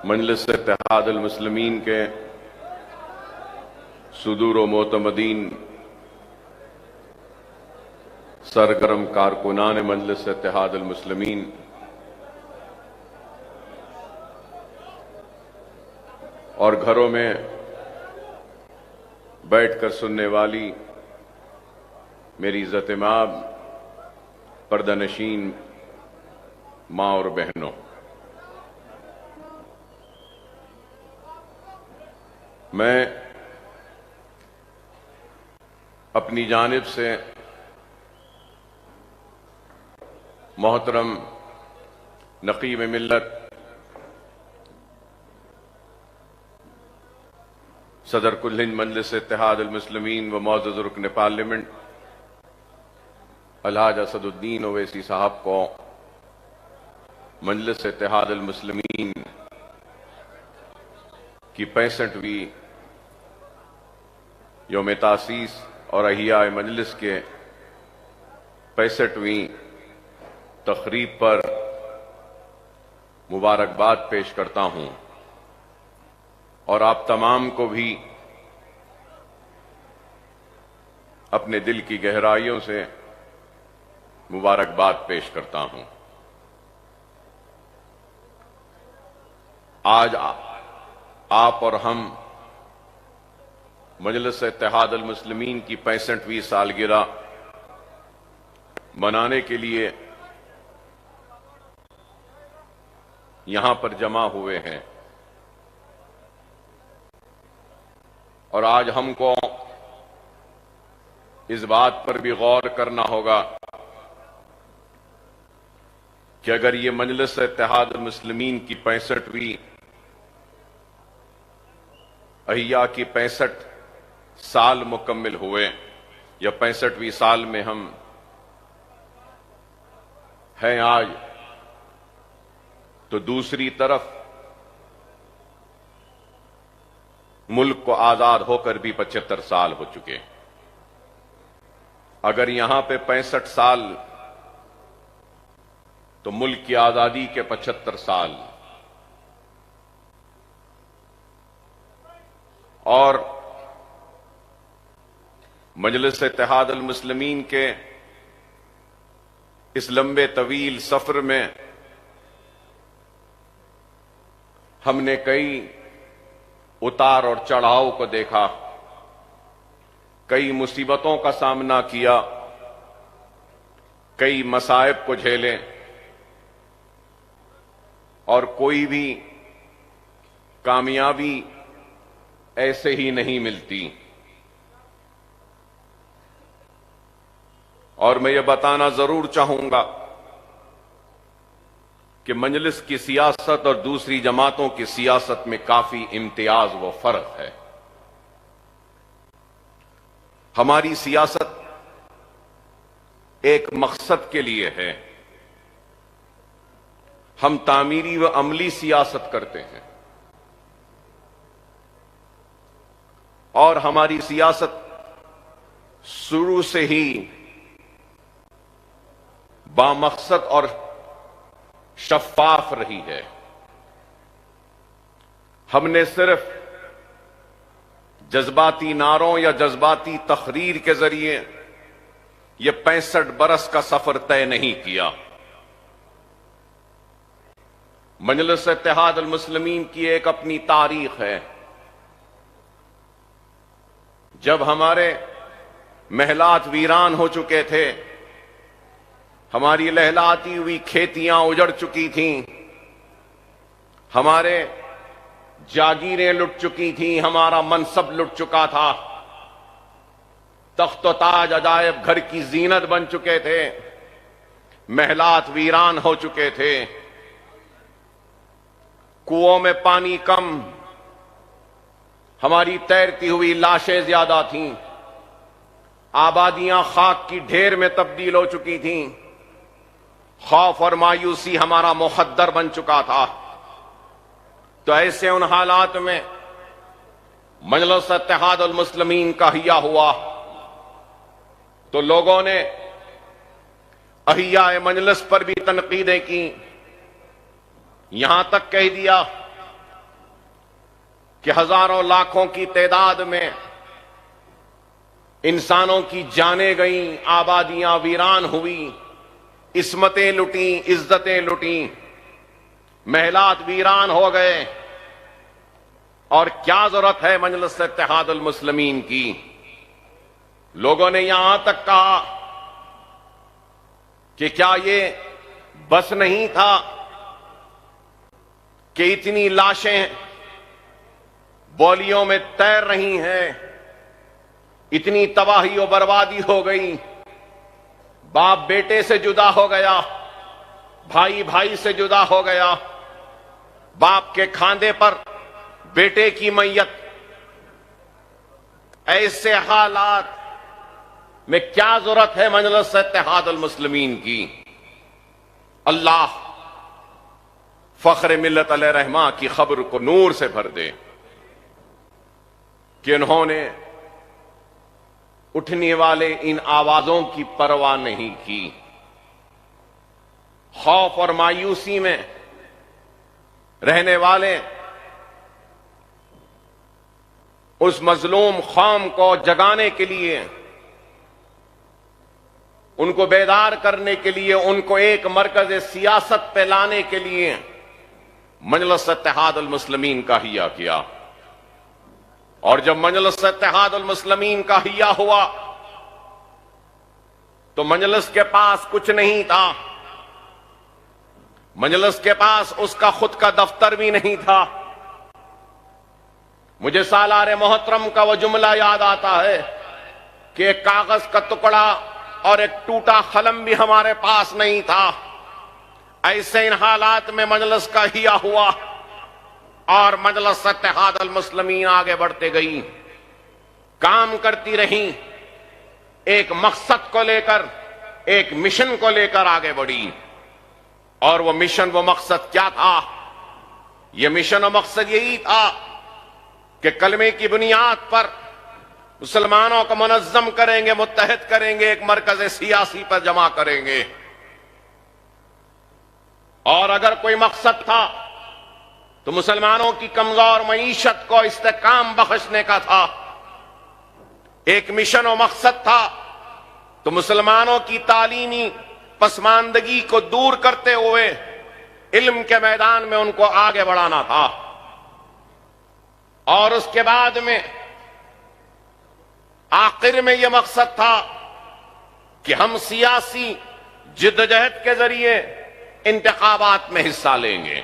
مجلس اتحاد المسلمین کے صدور و معتمدین، سرگرم کارکنان مجلس اتحاد المسلمین، اور گھروں میں بیٹھ کر سننے والی میری عزت مآب پردہ نشین ماں اور بہنوں، میں اپنی جانب سے محترم نقیب ملت صدر کل ہند مجلس اتحاد المسلمین و معزز رکن پارلیمنٹ الحاج اسد الدین اویسی صاحب کو مجلس اتحاد المسلمین کی 65ویں یوم تاسیس اور احیاء مجلس کے 65ویں تقریب پر مبارکباد پیش کرتا ہوں، اور آپ تمام کو بھی اپنے دل کی گہرائیوں سے مبارکباد پیش کرتا ہوں۔ آج آپ اور ہم مجلس اتحاد المسلمین کی 65ویں سالگرہ منانے کے لیے یہاں پر جمع ہوئے ہیں، اور آج ہم کو اس بات پر بھی غور کرنا ہوگا کہ اگر یہ مجلس اتحاد المسلمین کی 65ویں احیاء کی 65 سال مکمل ہوئے، یا 65ویں سال میں ہم ہیں آج، تو دوسری طرف ملک کو آزاد ہو کر بھی 75 سال ہو چکے۔ اگر یہاں پہ 65 سال تو ملک کی آزادی کے 75 سال، اور مجلس اتحاد المسلمین کے اس لمبے طویل سفر میں ہم نے کئی اتار اور چڑھاؤ کو دیکھا، کئی مصیبتوں کا سامنا کیا، کئی مصائب کو جھیلے، اور کوئی بھی کامیابی ایسے ہی نہیں ملتی۔ اور میں یہ بتانا ضرور چاہوں گا کہ مجلس کی سیاست اور دوسری جماعتوں کی سیاست میں کافی امتیاز و فرق ہے۔ ہماری سیاست ایک مقصد کے لیے ہے، ہم تعمیری و عملی سیاست کرتے ہیں، اور ہماری سیاست شروع سے ہی بامقصد اور شفاف رہی ہے۔ ہم نے صرف جذباتی نعروں یا جذباتی تقریر کے ذریعے یہ 65 برس کا سفر طے نہیں کیا۔ مجلس اتحاد المسلمین کی ایک اپنی تاریخ ہے۔ جب ہمارے محلات ویران ہو چکے تھے، ہماری لہلاتی ہوئی کھیتیاں اجڑ چکی تھیں، ہمارے جاگیریں لٹ چکی تھیں، ہمارا منصب لٹ چکا تھا، تخت و تاج عجائب گھر کی زینت بن چکے تھے، محلات ویران ہو چکے تھے، کنوؤں میں پانی کم، ہماری تیرتی ہوئی لاشیں زیادہ تھیں، آبادیاں خاک کی ڈھیر میں تبدیل ہو چکی تھیں، خوف اور مایوسی ہمارا مخدر بن چکا تھا۔ تو ایسے ان حالات میں مجلس اتحاد المسلمین کا احیاء ہوا، تو لوگوں نے احیاء مجلس پر بھی تنقیدیں کی، یہاں تک کہہ دیا کہ ہزاروں لاکھوں کی تعداد میں انسانوں کی جانیں گئیں، آبادیاں ویران ہوئی، عصمتیں لٹیں، عزتیں لٹیں، محلات ویران ہو گئے، اور کیا ضرورت ہے مجلس اتحاد المسلمین کی؟ لوگوں نے یہاں تک کہا کہ کیا یہ بس نہیں تھا کہ اتنی لاشیں بولیوں میں تیر رہی ہیں، اتنی تباہی و بربادی ہو گئی، باپ بیٹے سے جدا ہو گیا، بھائی بھائی سے جدا ہو گیا، باپ کے کھاندے پر بیٹے کی میت، ایسے حالات میں کیا ضرورت ہے مجلس اتحاد المسلمین کی؟ اللہ فخر ملت علیہ رحمہ کی خبر کو نور سے بھر دے کہ انہوں نے اٹھنے والے ان آوازوں کی پرواہ نہیں کی، خوف اور مایوسی میں رہنے والے اس مظلوم قوم کو جگانے کے لیے، ان کو بیدار کرنے کے لیے، ان کو ایک مرکز سیاست پہ لانے کے لیے مجلس اتحاد المسلمین کا حیا کیا۔ اور جب مجلس اتحاد المسلمین کا حیا ہوا تو مجلس کے پاس کچھ نہیں تھا، مجلس کے پاس اس کا خود کا دفتر بھی نہیں تھا۔ مجھے سالار محترم کا وہ جملہ یاد آتا ہے کہ ایک کاغذ کا ٹکڑا اور ایک ٹوٹا قلم بھی ہمارے پاس نہیں تھا۔ ایسے ان حالات میں مجلس کا حیا ہوا اور مجلس اتحاد المسلمین آگے بڑھتے گئی، کام کرتی رہی، ایک مقصد کو لے کر، ایک مشن کو لے کر آگے بڑھی۔ اور وہ مشن، وہ مقصد کیا تھا؟ یہ مشن و مقصد یہی تھا کہ کلمے کی بنیاد پر مسلمانوں کو منظم کریں گے، متحد کریں گے، ایک مرکز سیاسی پر جمع کریں گے۔ اور اگر کوئی مقصد تھا تو مسلمانوں کی کمزور معیشت کو استحکام بخشنے کا تھا، ایک مشن و مقصد تھا تو مسلمانوں کی تعلیمی پسماندگی کو دور کرتے ہوئے علم کے میدان میں ان کو آگے بڑھانا تھا۔ اور اس کے بعد میں آخر میں یہ مقصد تھا کہ ہم سیاسی جدوجہد کے ذریعے انتخابات میں حصہ لیں گے۔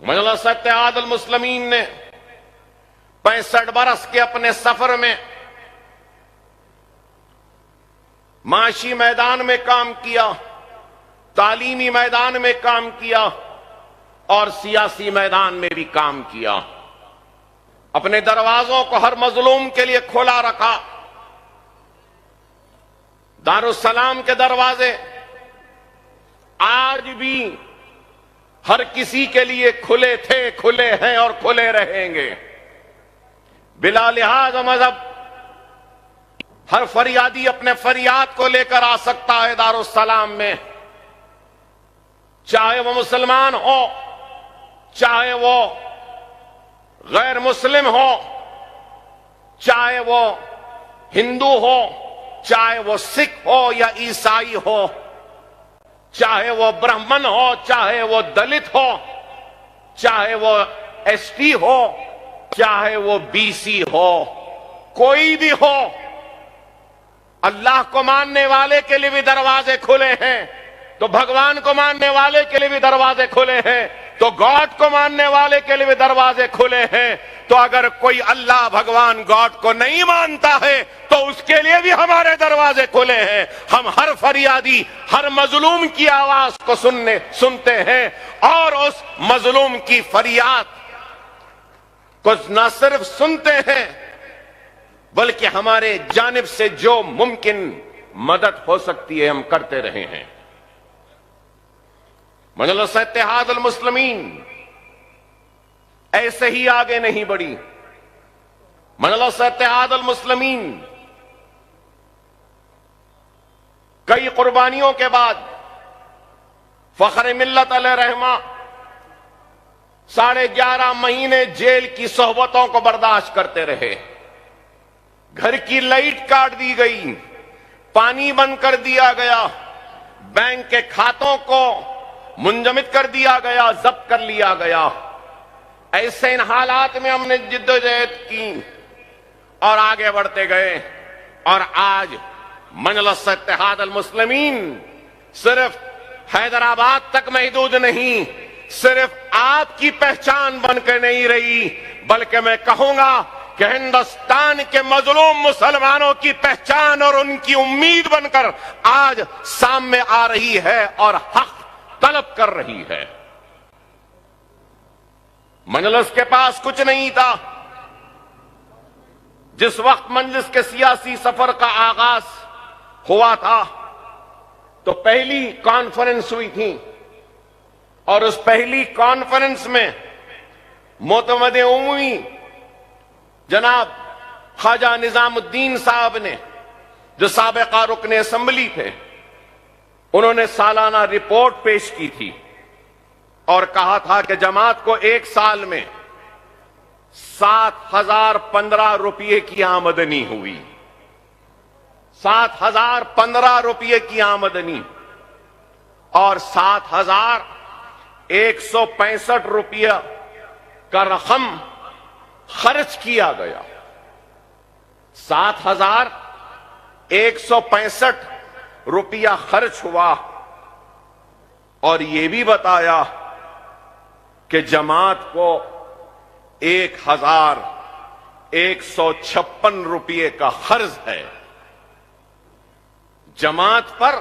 مجلس اتحاد المسلمین نے 65 برس کے اپنے سفر میں معاشی میدان میں کام کیا، تعلیمی میدان میں کام کیا، اور سیاسی میدان میں بھی کام کیا۔ اپنے دروازوں کو ہر مظلوم کے لیے کھلا رکھا۔ دارالسلام کے دروازے آج بھی ہر کسی کے لیے کھلے تھے، کھلے ہیں اور کھلے رہیں گے، بلا لحاظ مذہب۔ ہر فریادی اپنے فریاد کو لے کر آ سکتا ہے دارالسلام میں، چاہے وہ مسلمان ہو، چاہے وہ غیر مسلم ہو، چاہے وہ ہندو ہو، چاہے وہ سکھ ہو یا عیسائی ہو، چاہے وہ برہمن ہو، چاہے وہ دلت ہو، چاہے وہ ایس ٹی ہو، چاہے وہ بی سی ہو، کوئی بھی ہو، اللہ کو ماننے والے کے لیے بھی دروازے کھلے ہیں، تو بھگوان کو ماننے والے کے لیے بھی دروازے کھلے ہیں، تو گاڈ کو ماننے والے کے لیے بھی دروازے کھلے ہیں۔ تو اگر کوئی اللہ بھگوان گاڈ کو نہیں مانتا ہے تو اس کے لیے بھی ہمارے دروازے کھلے ہیں۔ ہم ہر فریادی، ہر مظلوم کی آواز کو سنتے ہیں، اور اس مظلوم کی فریاد کو نہ صرف سنتے ہیں بلکہ ہمارے جانب سے جو ممکن مدد ہو سکتی ہے ہم کرتے رہے ہیں۔ مجلس اتحاد المسلمین ایسے ہی آگے نہیں بڑھی۔ مجلس اتحاد المسلمین کئی قربانیوں کے بعد فخر ملت علیہ رحمہ 11.5 مہینے جیل کی صحبتوں کو برداشت کرتے رہے، گھر کی لائٹ کاٹ دی گئی، پانی بند کر دیا گیا، بینک کے کھاتوں کو منجمد کر دیا گیا، ضبط کر لیا گیا۔ ایسے ان حالات میں ہم نے جدوجہد کی اور آگے بڑھتے گئے، اور آج مجلس اتحاد المسلمین صرف حیدرآباد تک محدود نہیں، صرف آپ کی پہچان بن کے نہیں رہی، بلکہ میں کہوں گا کہ ہندوستان کے مظلوم مسلمانوں کی پہچان اور ان کی امید بن کر آج سامنے آ رہی ہے اور حق طلب کر رہی ہے۔ مجلس کے پاس کچھ نہیں تھا۔ جس وقت مجلس کے سیاسی سفر کا آغاز ہوا تھا تو پہلی کانفرنس ہوئی تھی، اور اس پہلی کانفرنس میں معتمد عمومی جناب خواجہ نظام الدین صاحب نے، جو سابقہ رکن اسمبلی تھے، انہوں نے سالانہ رپورٹ پیش کی تھی اور کہا تھا کہ جماعت کو ایک سال میں 7,015 روپے کی آمدنی ہوئی، 7,015 روپے کی آمدنی، اور 7,165 روپیہ کا رقم خرچ کیا گیا۔ 7,165 روپیہ خرچ ہوا، اور یہ بھی بتایا کہ جماعت کو 1,156 روپیے کا قرض ہے، جماعت پر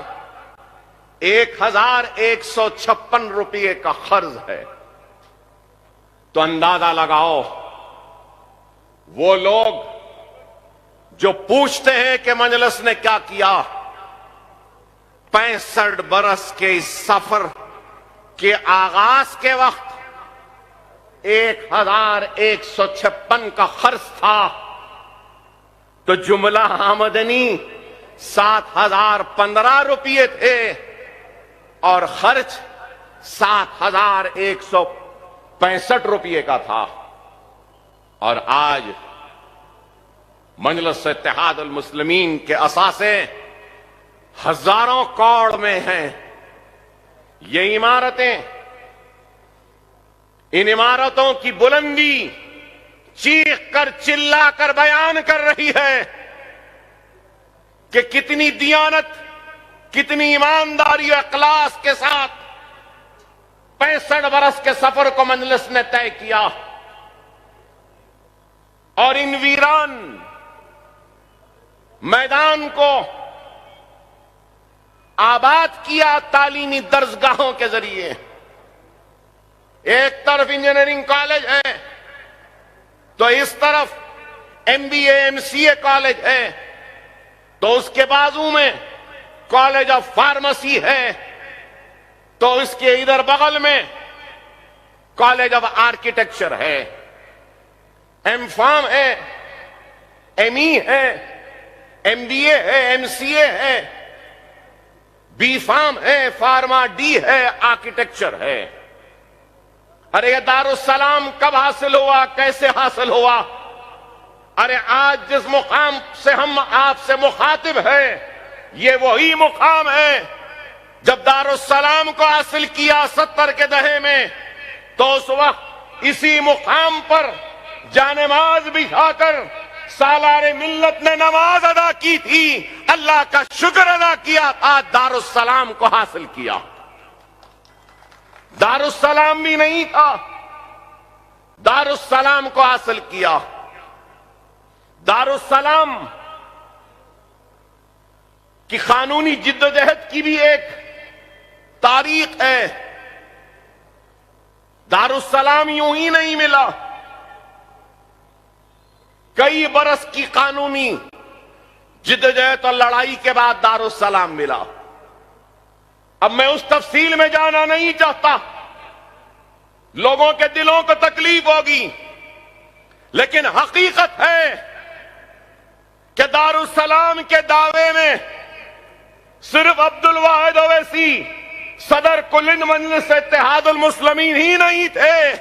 1,156 روپیے کا قرض ہے۔ تو اندازہ لگاؤ، وہ لوگ جو پوچھتے ہیں کہ مجلس نے کیا کیا، 65 برس کے اس سفر کے آغاز کے وقت 1,156 کا خرچ تھا، تو جملہ آمدنی 7,015 روپے تھے اور خرچ 7,165 روپے کا تھا۔ اور آج مجلس اتحاد المسلمین کے اثاثے ہزاروں کروڑ میں ہیں۔ یہ عمارتیں، ان عمارتوں کی بلندی چیخ کر چلا کر بیان کر رہی ہے کہ کتنی دیانت، کتنی ایمانداری و اخلاص کے ساتھ 65 برس کے سفر کو مجلس نے طے کیا، اور ان ویران میدان کو آباد کیا تعلیمی درسگاہوں کے ذریعے۔ ایک طرف انجینئرنگ کالج ہے تو اس طرف MBA MCA کالج ہے، تو اس کے بازو میں کالج آف فارمیسی ہے، تو اس کے ادھر بغل میں کالج آف آرکیٹیکچر ہے، ایم فارم ہے، ME ہے، MBA ہے، MCA ہے، بی فارم ہے، فارما ڈی ہے، آرکیٹیکچر ہے۔ ارے یہ دارالسلام کب حاصل ہوا، کیسے حاصل ہوا؟ ارے آج جس مقام سے ہم آپ سے مخاطب ہیں، یہ وہی مقام ہے جب دارالسلام کو حاصل کیا 70 کے دہے میں، تو اس وقت اسی مقام پر جانماز بچھا کر سالار ملت نے نماز ادا کی تھی، اللہ کا شکر ادا کیا، آج دارالسلام کو حاصل کیا۔ دارالسلام بھی نہیں تھا، دارالسلام کو حاصل کیا۔ دارالسلام کی قانونی جدوجہد کی بھی ایک تاریخ ہے۔ دارالسلام یوں ہی نہیں ملا، کئی برس کی قانونی جدوجہد اور لڑائی کے بعد دارالسلام ملا۔ اب میں اس تفصیل میں جانا نہیں چاہتا، لوگوں کے دلوں کو تکلیف ہوگی، لیکن حقیقت ہے کہ دارالسلام کے دعوے میں صرف عبدالواحد اویسی صدر کل مجلس اتحاد المسلمین ہی نہیں تھے،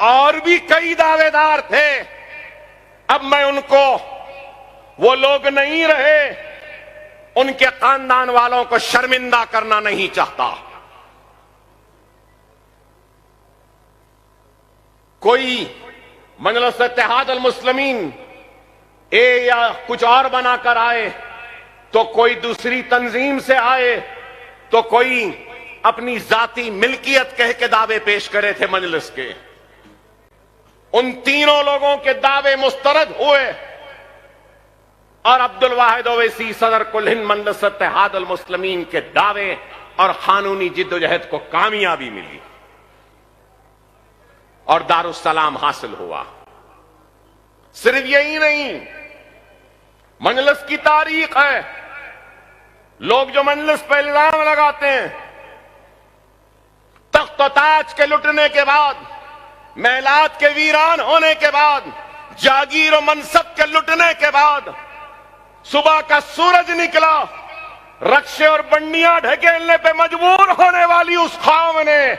اور بھی کئی دعوے دار تھے. اب میں ان کو وہ لوگ نہیں رہے, ان کے خاندان والوں کو شرمندہ کرنا نہیں چاہتا. کوئی مجلس اتحاد المسلمین اے یا کچھ اور بنا کر آئے, تو کوئی دوسری تنظیم سے آئے, تو کوئی اپنی ذاتی ملکیت کہہ کے دعوے پیش کرے تھے مجلس کے. ان تینوں لوگوں کے دعوے مسترد ہوئے اور عبد الواحد اویسی صدر کل ہند مجلس اتحاد المسلمین کے دعوے اور قانونی جدوجہد کو کامیابی ملی اور دارالسلام حاصل ہوا. صرف یہی نہیں, مجلس کی تاریخ ہے. لوگ جو مجلس پہ الزام لگاتے ہیں, تخت و تاج کے لٹنے کے بعد, محلات کے ویران ہونے کے بعد, جاگیر و منصب کے لٹنے کے بعد, صبح کا سورج نکلا, رکشے اور بنڈیاں ڈھکیلنے پہ مجبور ہونے والی اس قوم نے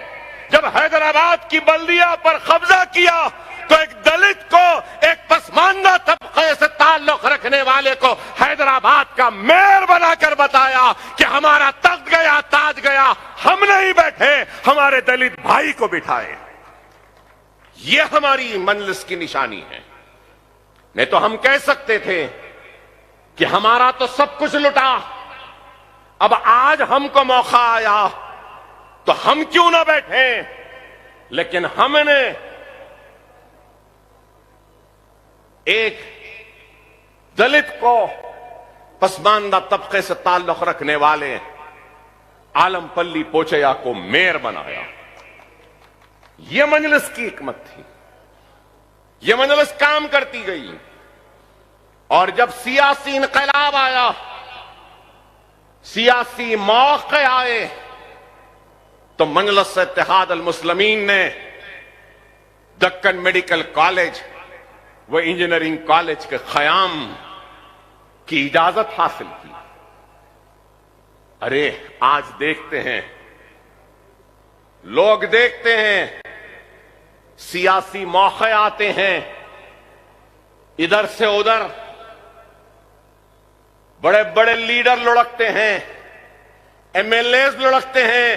جب حیدرآباد کی بلدیہ پر قبضہ کیا, تو ایک دلت کو, ایک پسماندہ طبقے سے تعلق رکھنے والے کو حیدرآباد کا میئر بنا کر بتایا کہ ہمارا تخت گیا, تاج گیا, ہم نہیں بیٹھے, ہمارے دلت بھائی کو بٹھائے. یہ ہماری مجلس کی نشانی ہے. نہیں تو ہم کہہ سکتے تھے کہ ہمارا تو سب کچھ لٹا, اب آج ہم کو موقع آیا تو ہم کیوں نہ بیٹھیں. لیکن ہم نے ایک دلت کو, پسماندہ طبقے سے تعلق رکھنے والے عالم پلی پوچیا کو میئر بنایا. یہ مجلس کی حکمت تھی. یہ مجلس کام کرتی گئی. اور جب سیاسی انقلاب آیا, سیاسی موقع آئے, تو مجلس اتحاد المسلمین نے دکن میڈیکل کالج و انجینئرنگ کالج کے قیام کی اجازت حاصل کی. ارے آج دیکھتے ہیں, لوگ دیکھتے ہیں, سیاسی موقع آتے ہیں, ادھر سے ادھر بڑے بڑے لیڈر لڑکتے ہیں, ایم ایل ایز لڑکتے ہیں,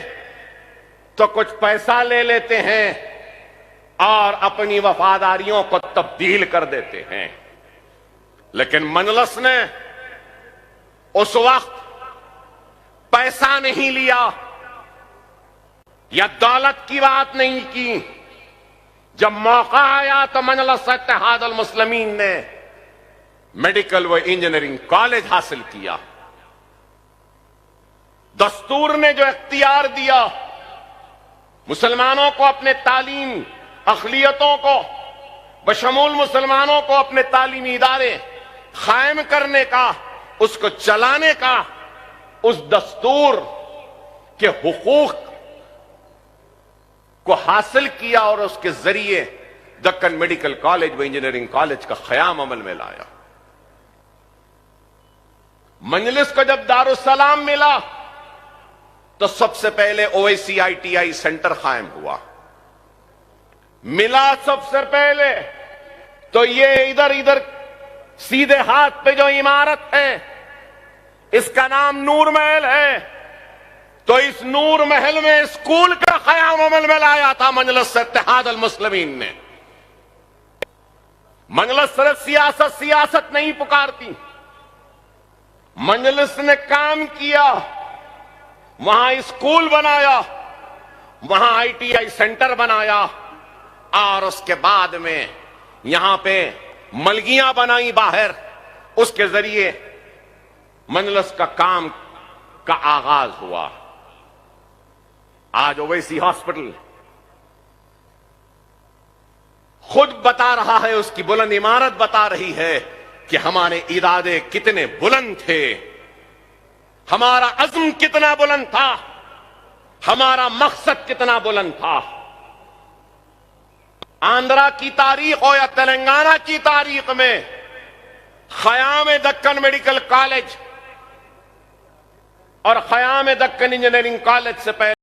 تو کچھ پیسہ لے لیتے ہیں اور اپنی وفاداریوں کو تبدیل کر دیتے ہیں. لیکن مجلس نے اس وقت پیسہ نہیں لیا یا دولت کی بات نہیں کی. جب موقع آیا تو مجلس اتحاد المسلمین نے میڈیکل و انجینئرنگ کالج حاصل کیا. دستور نے جو اختیار دیا مسلمانوں کو اپنے تعلیم اقلیتوں کو بشمول مسلمانوں کو اپنے تعلیمی ادارے قائم کرنے کا, اس کو چلانے کا, اس دستور کے حقوق کو حاصل کیا اور اس کے ذریعے دکن میڈیکل کالج و انجینئرنگ کالج کا قیام عمل میں لایا. مجلس کو جب دارالسلام ملا تو سب سے پہلے Owaisi I T I centre قائم ہوا. ملا سب سے پہلے تو یہ ادھر ادھر سیدھے ہاتھ پہ جو عمارت ہے اس کا نام نور محل ہے. تو اس نور محل میں اسکول کا قیام عمل میں لایا تھا مجلس اتحاد المسلمین نے. مجلس صرف سیاست نہیں پکارتی, مجلس نے کام کیا, وہاں اسکول بنایا, وہاں آئی ٹی آئی سینٹر بنایا, اور اس کے بعد میں یہاں پہ ملگیاں بنائی باہر. اس کے ذریعے مجلس کا کام کا آغاز ہوا. آج اویسی ہاسپٹل خود بتا رہا ہے, اس کی بلند عمارت بتا رہی ہے کہ ہمارے ارادے کتنے بلند تھے, ہمارا عزم کتنا بلند تھا, ہمارا مقصد کتنا بلند تھا. آندھرا کی تاریخ ہو یا تلنگانہ کی تاریخ میں قیام دکن میڈیکل کالج اور قیام دکن انجینئرنگ کالج سے پہلے